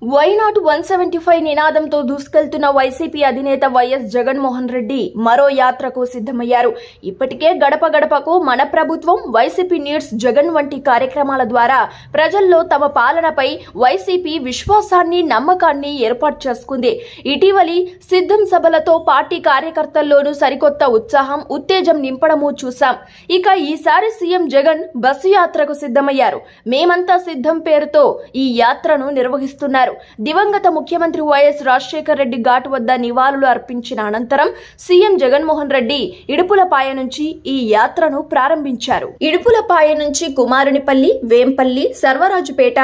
Why not 175 నినాదంతో దూసుకెళ్తున్న YCP అధినేత YS Jaganmohan Reddy మరో యాత్రకు సిద్ధమయ్యారు. ఇప్పటికే గడప గడపకు మన ప్రభుత్వం, వైసీపీ నీడ్స్ జగన్ వంటి కార్యక్రమాల ద్వారా ప్రజల్లో తమ పాలనపై వైసీపీ విశ్వాసాన్ని, నమ్మకాన్ని ఏర్పాటు చేసుకుంది. ఇటీవలి సిద్ధం సభలతో పార్టీ కార్యకర్తల్లోనూ సరికొత్త ఉత్సాహం, ఉత్తేజం నింపడమూ చూశాం. ఇక ఈసారి సీఎం జగన్ బస్సు యాత్రకు సిద్ధమయ్యారు. మేమంతా సిద్ధం పేరుతో ఈ యాత్రను నిర్వహిస్తున్నారు. దివంగత ముఖ్యమంత్రి వైఎస్ రాజశేఖర్ రెడ్డి ఘాట్ వద్ద నివాళులు అర్పించిన అనంతరం సీఎం జగన్మోహన్ రెడ్డి ఇడుపులపాయ నుంచి ఈ యాత్రను ప్రారంభించారు. ఇడుపులపాయ నుంచి కుమారునిపల్లి, వేంపల్లి, సర్వరాజుపేట,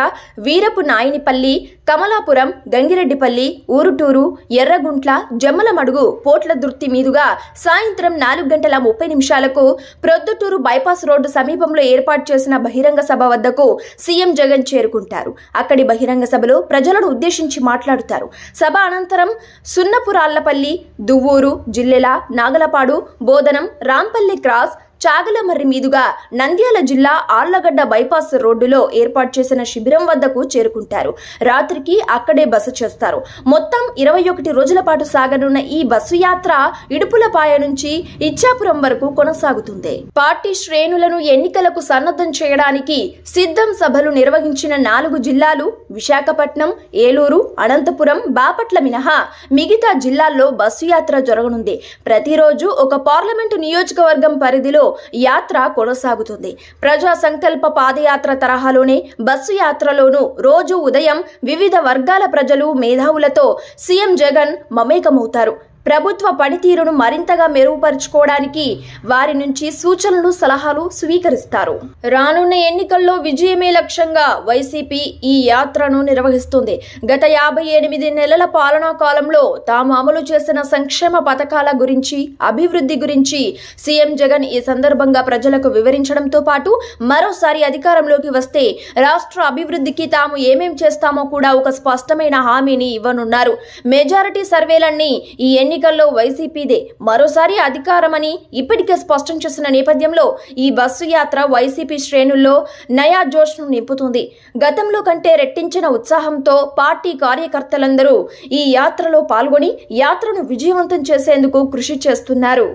వీరపు నాయనిపల్లి, కమలాపురం, గంగిరెడ్డిపల్లి, ఊరుటూరు, ఎర్రగుంట్ల, జమ్మలమడుగు, పోట్ల దుర్తి మీదుగా సాయంత్రం 4:30 ప్రొద్దుటూరు బైపాస్ రోడ్డు సమీపంలో ఏర్పాటు చేసిన బహిరంగ సభ వద్దకు సీఎం జగన్ చేరుకుంటారు. అక్కడి బహిరంగ సభలో ప్రజలను ఉద్దేశించి మాట్లాడుతారు. సభ అనంతరం సున్నపురాళ్లపల్లి, దువ్వూరు, జిల్లెల, నాగలపాడు, బోధనం, రాంపల్లి క్రాస్, చాగలమర్రి మీదుగా నంద్యాల జిల్లా ఆళ్లగడ్డ బైపాస్ రోడ్డులో ఏర్పాటు చేసిన శిబిరం వద్దకు చేరుకుంటారు. రాత్రికి అక్కడే బస చేస్తారు. మొత్తం 21 రోజుల పాటు సాగనున్న ఈ బస్సు యాత్ర ఇడుపులపాయ నుంచి ఇచ్చాపురం వరకు కొనసాగుతుంది. పార్టీ శ్రేణులను ఎన్నికలకు సన్నద్ధం చేయడానికి సిద్ధం సభలు నిర్వహించిన 4 జిల్లాలు విశాఖపట్నం, ఏలూరు, అనంతపురం, బాపట్ల మినహా మిగతా జిల్లాల్లో బస్సు యాత్ర జరగనుంది. ప్రతిరోజు ఒక పార్లమెంటు నియోజకవర్గం పరిధిలో యాత్ర కొనసాగుతుంది. ప్రజా సంకల్ప పాదయాత్ర తరహాలోనే బస్సు యాత్రలోనూ రోజు ఉదయం వివిధ వర్గాల ప్రజలు, మేధావులతో సీఎం జగన్ మమేకమవుతారు. ప్రభుత్వ పనితీరును మరింతగా మెరుగుపరుచుకోవడానికి వారి నుంచి సూచనలు, సలహాలు స్వీకరిస్తారు. రానున్న ఎన్నికల్లో విజయమే లక్ష్యంగా వైసీపీ ఈ యాత్రను నిర్వహిస్తుంది. గత 58 నెలల పాలనా కాలంలో తాము అమలు చేసిన సంక్షేమ పథకాల గురించి, అభివృద్ధి గురించి సీఎం జగన్ ఈ సందర్భంగా ప్రజలకు వివరించడంతో పాటు మరోసారి అధికారంలోకి వస్తే రాష్ట్ర అభివృద్ధికి తాము ఏమేం చేస్తామో కూడా ఒక స్పష్టమైన హామీని ఇవ్వనున్నారు. మెజారిటీ సర్వేలన్నీ ఈ ఎన్నికల్లో వైసీపీదే మరోసారి అధికారమని ఇప్పటికే స్పష్టం చేసిన నేపథ్యంలో ఈ బస్సు యాత్ర వైసీపీ శ్రేణుల్లో నయా జోష్ను నింపుతుంది. గతంలో కంటే రెట్టించిన ఉత్సాహంతో పార్టీ కార్యకర్తలందరూ ఈ యాత్రలో పాల్గొని యాత్రను విజయవంతం చేసేందుకు కృషి చేస్తున్నారు.